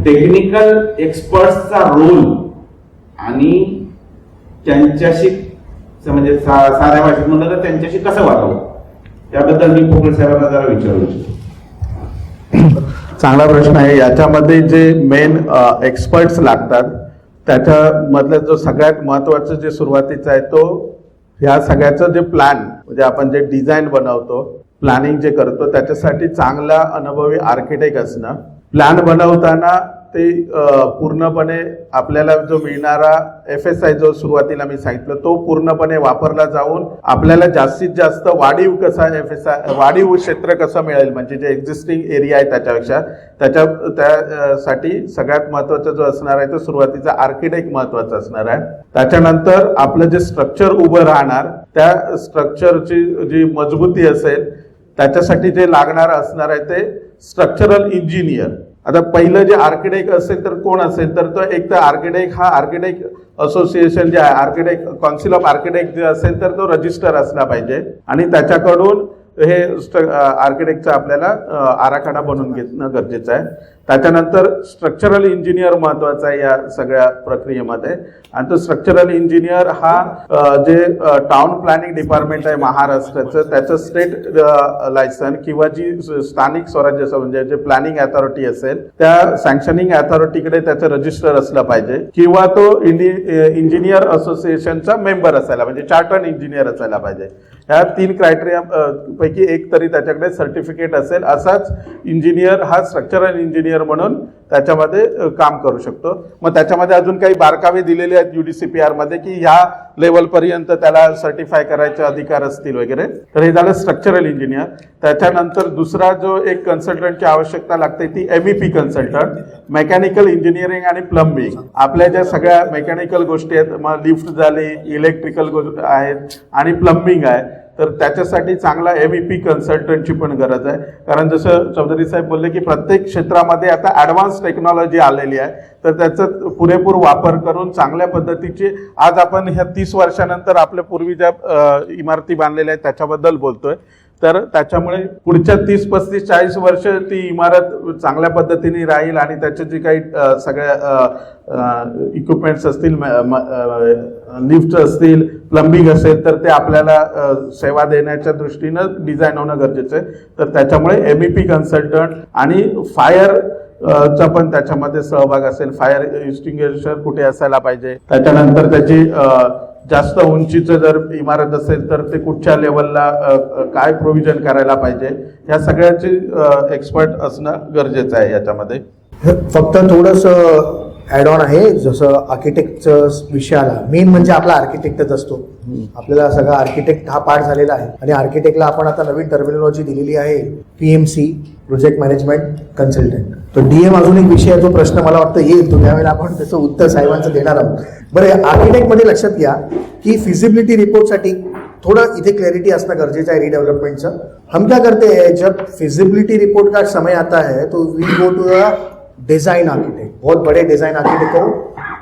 Technical एक्सपर्ट्सचा role आणि त्यांच्याशी म्हणजे साध्या भाषेत म्हणलं तर त्यांच्याशी कसं वागावं त्याबद्दल मी पोकळ साहेबांना जरा विचारू इच्छितो. चांगला प्रश्न आहे. याच्यामध्ये जे मेन एक्सपर्ट्स लागतात त्याच्यामधलं जो सगळ्यात महत्त्वाचं जे सुरुवातीचं आहे तो ह्या सगळ्याचं जे प्लॅन म्हणजे आपण जे डिझाईन बनवतो प्लॅनिंग जे करतो त्याच्यासाठी चांगला अनुभवी आर्किटेक्ट असणं. प्लॅन बनवताना ते पूर्णपणे आपल्याला जो मिळणारा FSI जो सुरुवातीला मी सांगितलं तो पूर्णपणे वापरला जाऊन आपल्याला जास्तीत जास्त वाढीव कसा FSI वाढीव क्षेत्र कसं मिळेल म्हणजे जे एक्झिस्टिंग एरिया आहे त्याच्यापेक्षा त्यासाठी सगळ्यात महत्त्वाचा जो असणार आहे तो सुरुवातीचा आर्किटेक्ट महत्त्वाचा असणार आहे. त्याच्यानंतर आपलं जे स्ट्रक्चर उभं राहणार त्या स्ट्रक्चरची जी मजबूती असेल त्याच्यासाठी जे लागणार असणार आहे ते स्ट्रक्चरल इंजिनियर. आता पहिलं जे आर्किटेक्ट असेल तर कोण असेल तर तो एक तर आर्किटेक्ट हा आर्किटेक्ट असोसिएशन जे आहे आर्किटेक्ट काउन्सिल ऑफ आर्किटेक्ट जे असेल तर तो रजिस्टर असला पाहिजे आणि त्याच्याकडून हे आर्किटेक्टचा आपल्याला आराखडा बनवून घेणं गरजेचं आहे. त्याच्यानंतर स्ट्रक्चरल इंजिनियर महत्वाचा आहे या सगळ्या प्रक्रियेमध्ये आणि तो स्ट्रक्चरल इंजिनियर हा जे टाउन प्लॅनिंग डिपार्टमेंट आहे महाराष्ट्राचं त्याचं स्टेट लायसन किंवा जी स्थानिक स्वराज्य म्हणजे जे प्लॅनिंग अथॉरिटी असेल त्या सँक्शनिंग अथॉरिटीकडे त्याचं रजिस्टर असलं पाहिजे किंवा तो इंजिनियर असोसिएशनचा मेंबर असायला म्हणजे चार्टर्ड इंजिनियर असायला पाहिजे. ह्या 3 क्रायटेरिया पैकी एक तरी त्याच्याकडे सर्टिफिकेट असेल असाच इंजिनियर हा स्ट्रक्चरल इंजिनियर म्हणून त्याच्यामध्ये काम करू शकतो. मग त्याच्यामध्ये अजून काही बारकावे दिलेले आहेत UDCPR मध्ये की ह्या लेवलपर्यंत त्याला सर्टिफाय करायचे अधिकार असतील वगैरे. तर हे झालं स्ट्रक्चरल इंजिनियर. त्याच्यानंतर दुसरा जो एक कन्सल्टंटची आवश्यकता लागते ती MEP कन्सल्टंट मेकॅनिकल इंजिनिअरिंग आणि प्लंबिंग. आपल्या ज्या सगळ्या मेकॅनिकल गोष्टी आहेत मग लिफ्ट झाली इलेक्ट्रिकल आहेत आणि प्लंबिंग आहे तर त्याच्यासाठी चांगला MEP कन्सल्टंटची पण गरज आहे. कारण जसं चौधरी साहेब बोलले की प्रत्येक क्षेत्रामध्ये आता ॲडव्हान्स टेक्नॉलॉजी आलेली आहे तर त्याचा पुरेपूर वापर करून चांगल्या पद्धतीचे आज आपण ह्या 30 वर्षानंतर आपल्या पूर्वी ज्या इमारती बांधलेल्या आहेत त्याच्याबद्दल बोलतोय तर त्याच्यामुळे पुढच्या 30, 35, 40 वर्ष ती इमारत चांगल्या पद्धतीने राहील आणि त्याचे जे काही सगळ्या इक्विपमेंट्स असतील लिफ्ट असतील प्लंबिंग असेल तर ते आपल्याला सेवा देण्याच्या दृष्टीनं डिझाईन होणं गरजेचं आहे. तर त्याच्यामुळे MEP कन्सल्टंट आणि फायर चा पण त्याच्यामध्ये सहभाग असेल. फायर एक्सटिंग्विशर कुठे असायला पाहिजे. त्याच्यानंतर त्याची जास्त उंचीचं जर इमारत असेल तर ते कुठच्या लेवलला काय प्रोव्हिजन करायला पाहिजे ह्या सगळ्याची एक्सपर्ट असणं गरजेचं आहे. याच्यामध्ये फक्त थोडंसं ॲड ऑन आहे जसं आर्किटेक्टचं विषयाला मेन म्हणजे आपला आर्किटेक्टच असतो. आपल्याला सगळा आर्किटेक्ट हा पाठ झालेला आहे आणि आर्किटेक्टला आपण आता नवीन टर्मिनॉलॉजी दिलेली आहे PMC प्रोजेक्ट मॅनेजमेंट कन्सल्टंट. तो DM अजून एक विषय आहे जो प्रश्न मला वाटतं येईल तो त्यावेळेला आपण त्याचं उत्तर साहेबांचं देणार आहोत. बरं आर्किटेक्टमध्ये लक्षात घ्या की फिजिबिलिटी रिपोर्टसाठी थोड़ा इथे क्लैरिटी असना गरजेचं आहे रीडेवलपमेंटचं. हम क्या करते हैं जब फिजिबिलिटी रिपोर्ट का समय आता है तो we go to the design architect. बहुत बड़े डिजाइन आर्किटेक्ट को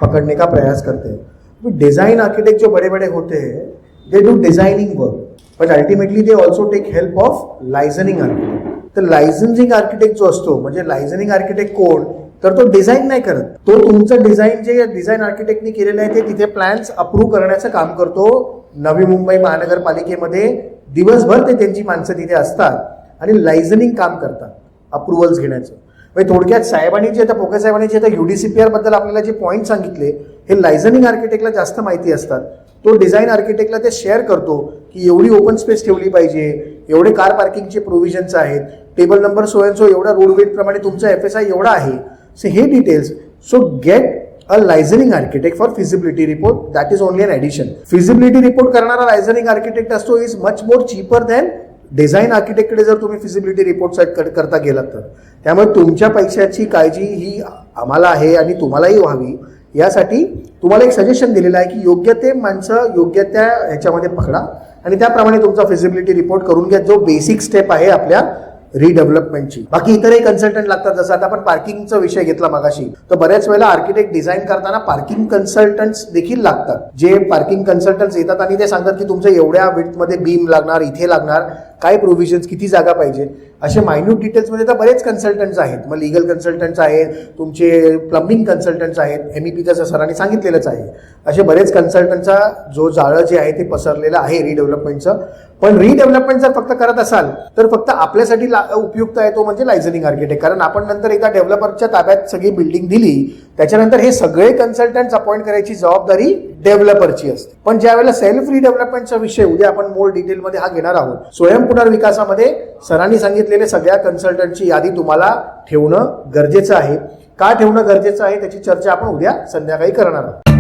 पकड़ने का प्रयास करते हैं. डिजाइन आर्किटेक्ट जो बड़े बड़े होते हैं they do designing work but ultimately they also take help of liaisoning architect. तर लायझनिंग आर्किटेक्ट जो असतो म्हणजे लायझनिंग आर्किटेक्ट कोण तर तो डिझाईन नाही करत. तो तुमचं डिझाईन जे डिझाईन आर्किटेक्टनी केलेलं आहे ते तिथे प्लॅन्स अप्रूव्ह करण्याचं काम करतो. नवी मुंबई महानगरपालिकेमध्ये दिवसभर ते त्यांची माणसं तिथे असतात आणि लायझनिंग काम करतात अप्रुव्हल्स घेण्याचं. म्हणजे थोडक्यात साहेबांनी जे आता पोके साहेबांनी जे आता UDCPR बद्दल आपल्याला जे पॉईंट सांगितले हे लायझनिंग आर्किटेक्टला जास्त माहिती असतात. तो डिझाईन आर्किटेक्टला ते शेअर करतो की एवढी ओपन स्पेस ठेवली पाहिजे एवढे कार पार्किंगचे प्रोव्हिजन्स आहेत table number so and so एवढा रोड वेट प्रमाणे तुमचा FSI एवढा आहे. सो हे details so gate a licensing architect for feasibility report. That is only an addition. Feasibility report करणारा licensing architect असतो is much more cheaper than design आर्किटेक्टकडे जर तुम्ही फिजिबिलिटी रिपोर्ट सेट करता गेलात तर. त्यामुळे तुमच्या पैशाची काळजी ही आम्हाला आहे आणि तुम्हालाही व्हावी यासाठी तुम्हाला एक सजेशन दिलेलं आहे की योग्य ते माणसं योग्य त्या ह्याच्यामध्ये पकडा आणि त्याप्रमाणे तुमचा फिजिबिलिटी रिपोर्ट करून घ्या जो बेसिक स्टेप आहे आपल्या रिडेव्हलपमेंटची. बाकी इतरही कन्सल्टंट लागतात. जसं आता आपण पार्किंगचा विषय घेतला मगाशी तर बऱ्याच वेळेला आर्किटेक्ट डिझाईन करताना पार्किंग कन्सल्टंट्स देखील लागतात. जे पार्किंग कन्सल्टंट्स येतात आणि ते सांगतात की तुमचं एवढ्या विड्थमध्ये बीम लागणार इथे लागणार काय प्रोव्हिजन्स, किती जागा पाहिजे, असे मायन्यूट डिटेल्समध्ये तर बरेच कन्सल्टंट्स आहेत. मग लिगल कन्सल्टंट्स आहेत, तुमचे प्लंबिंग कन्सल्टंट्स आहेत, MEPचं सरांनी सांगितलेलंच आहे. असे बरेच कन्सल्टंटचा जो जाळं जे आहे ते पसरलेलं आहे रिडेव्हलपमेंटचं. पण रिडेव्हलपमेंट जर फक्त करत असाल तर फक्त आपल्यासाठी उपयुक्त आहे तो म्हणजे लायझनिंग आर्किटेक्ट. कारण आपण नंतर एकदा डेव्हलपरच्या ताब्यात सगळी बिल्डिंग दिली त्याच्यानंतर हे सगळे कन्सल्टंट्स अपॉइंट करायची जबाबदारी डेव्हलपरची असते. पण ज्यावेळेला सेल्फ रिडेव्हलपमेंटचा विषय उद्या आपण मोर डिटेलमध्ये हा घेणार आहोत, स्वयंपुनर्विकासामध्ये सरांनी सांगितलेले सगळ्या कन्सल्टंटची यादी तुम्हाला ठेवणं गरजेचं आहे. का ठेवणं गरजेचं आहे त्याची चर्चा आपण उद्या संध्याकाळी करणार आहोत.